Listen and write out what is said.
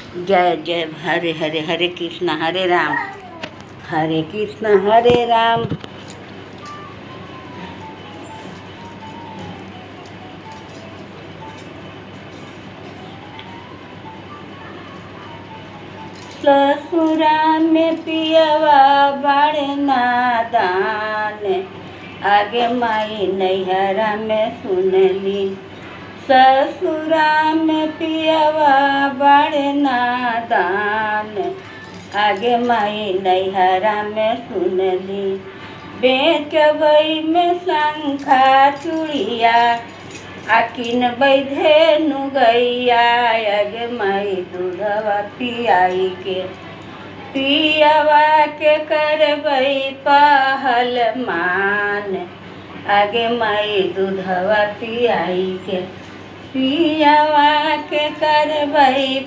जय जय हरे हरे, हरे कृष्ण हरे राम, हरे कृष्ण हरे राम। ससुरा में पियवा बड़े नादान, आगे माई नैहरा में सुनली। ससुरा में पियवा बड़े नादान, आगे माई नैहरा में सुनली। बेचबई में शंखा चूड़िया, आकिन बैधेनु गैया, आगे माई दूधवा पियाई के। पियवा के करबई पहल मान, आगे माई दूधवा पियाई के। पियवा के करबई